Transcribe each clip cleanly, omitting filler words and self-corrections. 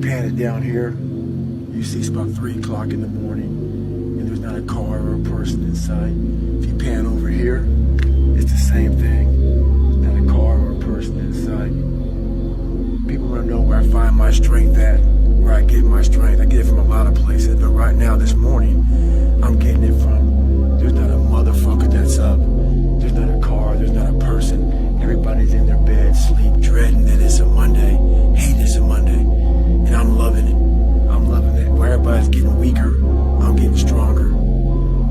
pan it down here, you see it's about 3 o'clock in the morning, and there's not a car or a person in sight. If you pan over here, it's the same thing. Not a car or a person in sight. People want to know where I find my strength at, where I get my strength. I get it from a lot of places, but right now, this morning, I'm getting it from, there's not a motherfucker that's up. There's not a car, there's not a person. Everybody's in their bed, sleep, dreading that it's a Monday, hate it's a Monday, and I'm loving it. I'm loving it. Where everybody's getting weaker, I'm getting stronger.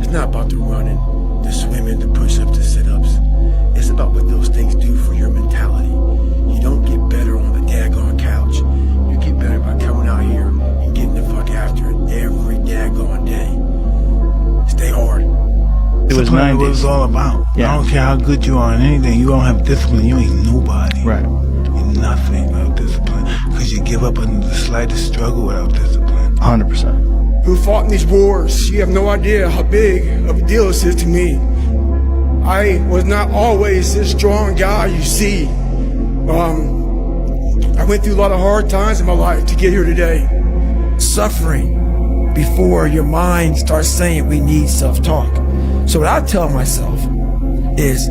It's not about the running, the swimming, the push-ups, the sit-ups. It's about what those things do for your mentality. You don't get better on the daggone couch. You get better by coming out here and getting the fuck after it every daggone day. Stay hard. It was 90s. What it's all about. Yeah. I don't care how good you are in anything. You don't have discipline. You ain't nobody. Right. You're nothing without discipline. Because you give up under the slightest struggle without discipline. 100%. Who fought in these wars? You have no idea how big of a deal this is to me. I was not always this strong guy you see. I went through a lot of hard times in my life to get here today. Suffering before your mind starts saying we need self-talk. So what I tell myself is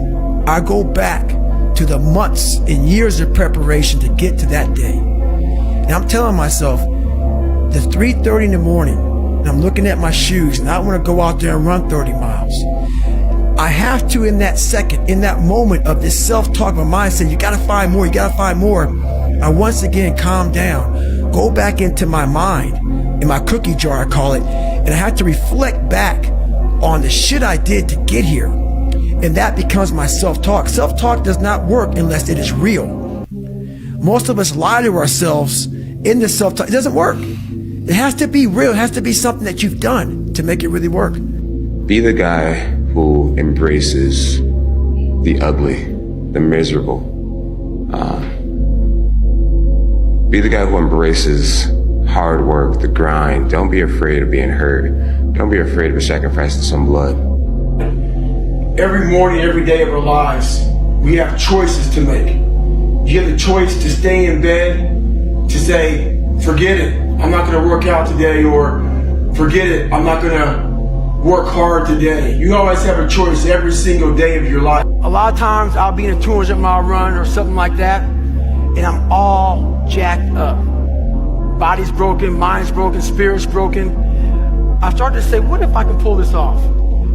I go back to the months and years of preparation to get to that day. And I'm telling myself, the 3:30 in the morning, and I'm looking at my shoes and I want to go out there and run 30 miles. I have to, in that second, in that moment of this self-talk, my mind saying, you gotta find more, you gotta find more. I once again calm down, go back into my mind, in my cookie jar I call it, and I have to reflect back on the shit I did to get here. And that becomes my self-talk. Self-talk does not work unless it is real. Most of us lie to ourselves in the self-talk. It doesn't work. It has to be real. It has to be something that you've done to make it really work. Be the guy who embraces the ugly, the miserable. Be the guy who embraces hard work, the grind. Don't be afraid of being hurt. Don't be afraid of sacrificing some blood. Every morning, every day of our lives, we have choices to make. You have the choice to stay in bed, to say, forget it, I'm not gonna work out today, or forget it, I'm not gonna work hard today. You always have a choice every single day of your life. A lot of times I'll be in a 200-mile run or something like that, and I'm all jacked up. Body's broken, mind's broken, spirit's broken. I started to say, what if I can pull this off?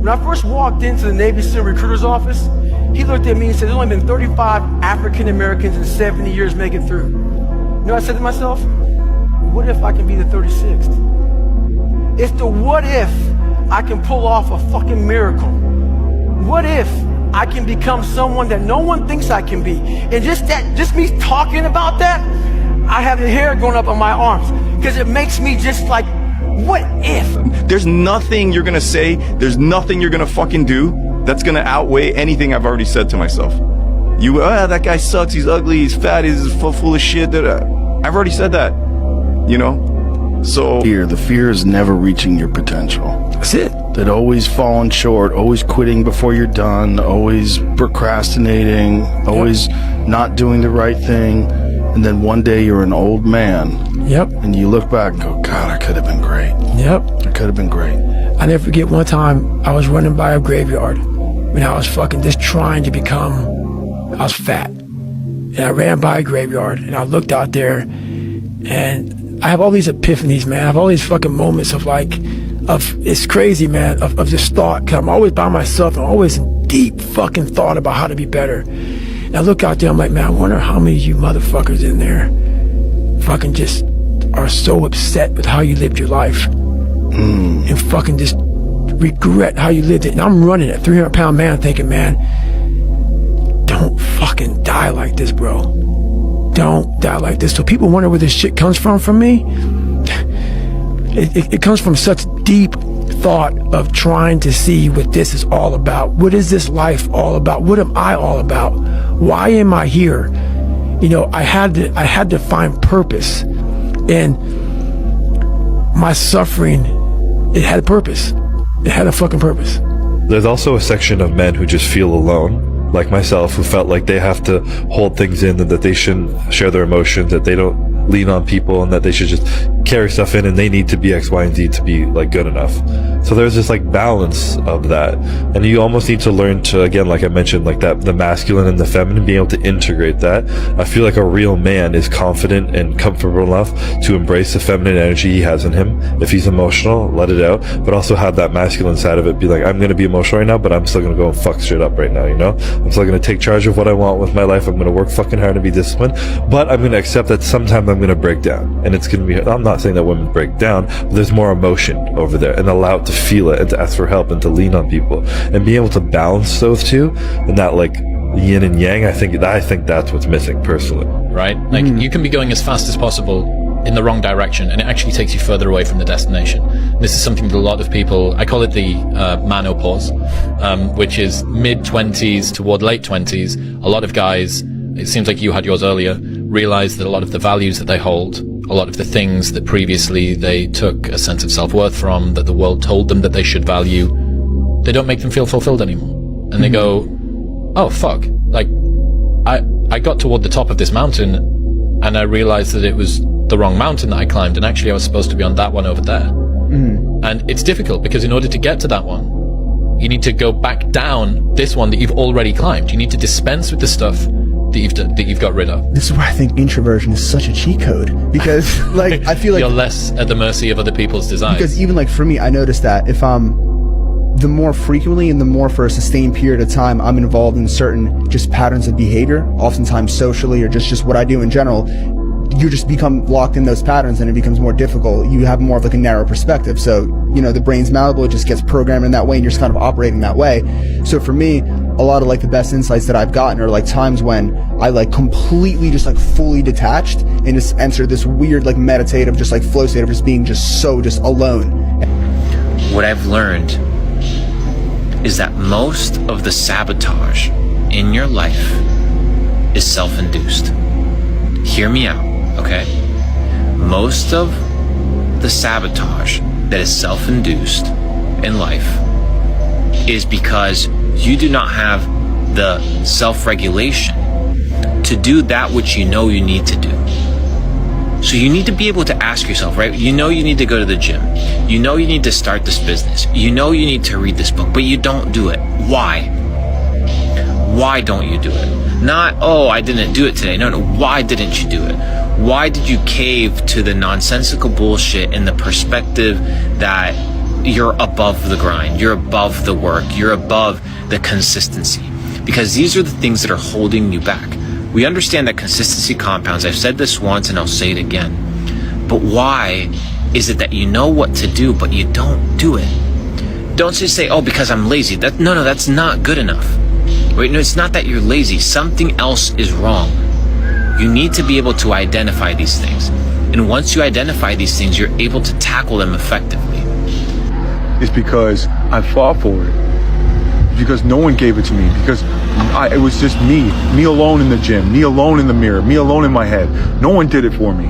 When I first walked into the Navy SEAL recruiter's office, he looked at me and said, there's only been 35 African Americans in 70 years make it through. You know what I said to myself? What if I can be the 36th? It's the what if I can pull off a fucking miracle. What if I can become someone that no one thinks I can be? And just me talking about that, I have the hair going up on my arms because it makes me just like, what if? There's nothing you're gonna say, there's nothing you're gonna fucking do that's gonna outweigh anything I've already said to myself. That guy sucks, he's ugly, he's fat, he's full of shit. I've already said that, you know? So The fear is never reaching your potential. That's it. That always falling short, always quitting before you're done, always procrastinating, always not doing the right thing. And then one day you're an old man. Yep. And you look back and go, God, I could have been great. Yep. I could have been great. I never forget one time I was running by a graveyard when I was fucking just trying to become, I was fat. And I ran by a graveyard and I looked out there and I have all these epiphanies, man. I have all these fucking moments of it's crazy, man, of just thought. Cause I'm always by myself and always in deep fucking thought about how to be better. And I look out there, I'm like, man, I wonder how many of you motherfuckers in there fucking just are so upset with how you lived your life and fucking just regret how you lived it. And I'm running a 300-pound man thinking, man, don't fucking die like this, bro. Don't die like this. So people wonder where this shit comes from me. It comes from such deep thought of trying to see what this is all about. What is this life all about? What am I all about? Why am I here? You know, I had to find purpose. And my suffering, it had a purpose. It had a fucking purpose. There's also a section of men who just feel alone, like myself, who felt like they have to hold things in and that they shouldn't share their emotions, that they don't lean on people and that they should just carry stuff in and they need to be X, Y, and Z to be like good enough. So there's this like balance of that, and you almost need to learn to, again, like I mentioned, like that, the masculine and the feminine, being able to integrate that. I feel like a real man is confident and comfortable enough to embrace the feminine energy he has in him. If he's emotional, let it out, but also have that masculine side of it, be like, I'm going to be emotional right now, but I'm still going to go and fuck shit up right now, you know? I'm still going to take charge of what I want with my life. I'm going to work fucking hard and be disciplined, but I'm going to accept that sometimes I'm going to break down, and it's going to be, I'm not saying that women break down, but there's more emotion over there, and allow it to feel it and to ask for help and to lean on people and be able to balance those two, and that like yin and yang. I think that's what's missing personally. Right? Like you can be going as fast as possible in the wrong direction, and it actually takes you further away from the destination. This is something that a lot of people, I call it the menopause, which is mid-20s toward late 20s. A lot of guys, it seems like you had yours earlier, realize that a lot of the values that they hold, a lot of the things that previously they took a sense of self-worth from, that the world told them that they should value, they don't make them feel fulfilled anymore. And they go, oh fuck, like I got toward the top of this mountain and I realized that it was the wrong mountain that I climbed, and actually I was supposed to be on that one over there. And it's difficult because in order to get to that one, you need to go back down this one that you've already climbed. You need to dispense with the stuff that you've got rid of. This is where I think introversion is such a cheat code, because like I feel like you're less at the mercy of other people's desires. Because even like for me, I noticed that if the more frequently and the more for a sustained period of time I'm involved in certain just patterns of behavior, oftentimes socially or just what I do in general, you just become locked in those patterns and it becomes more difficult. You have more of like a narrow perspective. So, you know, the brain's malleable, it just gets programmed in that way and you're just kind of operating that way. So for me, a lot of like the best insights that I've gotten are like times when I like completely just like fully detached and just enter this weird like meditative just like flow state of just being just so just alone. What I've learned is that most of the sabotage in your life is self-induced. Hear me out. Okay, most of the sabotage that is self-induced in life is because you do not have the self-regulation to do that which you know you need to do. So you need to be able to ask yourself, right? You know you need to go to the gym. You know you need to start this business. You know you need to read this book, but you don't do it. Why? Why don't you do it? Not, oh, I didn't do it today. No, why didn't you do it? Why did you cave to the nonsensical bullshit in the perspective that you're above the grind, you're above the work, you're above the consistency? Because these are the things that are holding you back. We understand that consistency compounds. I've said this once and I'll say it again. But why is it that you know what to do, but you don't do it? Don't just say, oh, because I'm lazy. No, that's not good enough. Wait, no, it's not that you're lazy. Something else is wrong. You need to be able to identify these things. And once you identify these things, you're able to tackle them effectively. It's because I fought for it. Because no one gave it to me. Because it was just me alone in the gym, me alone in the mirror, me alone in my head. No one did it for me.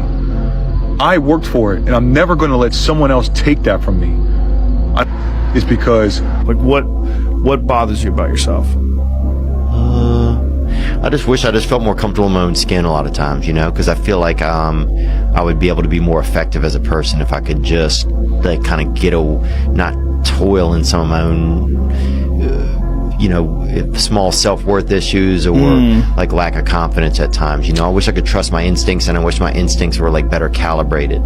I worked for it, and I'm never going to let someone else take that from me. It's because... Like, what bothers you about yourself? I just wish I just felt more comfortable in my own skin a lot of times, you know, because I feel like I would be able to be more effective as a person if I could just like kind of not toil in some of my own, you know, small self-worth issues or like lack of confidence at times. You know, I wish I could trust my instincts, and I wish my instincts were like better calibrated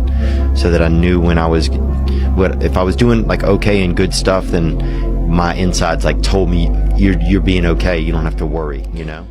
so that I knew when if I was doing like okay and good stuff, then my insides like told me you're being okay, you don't have to worry, you know.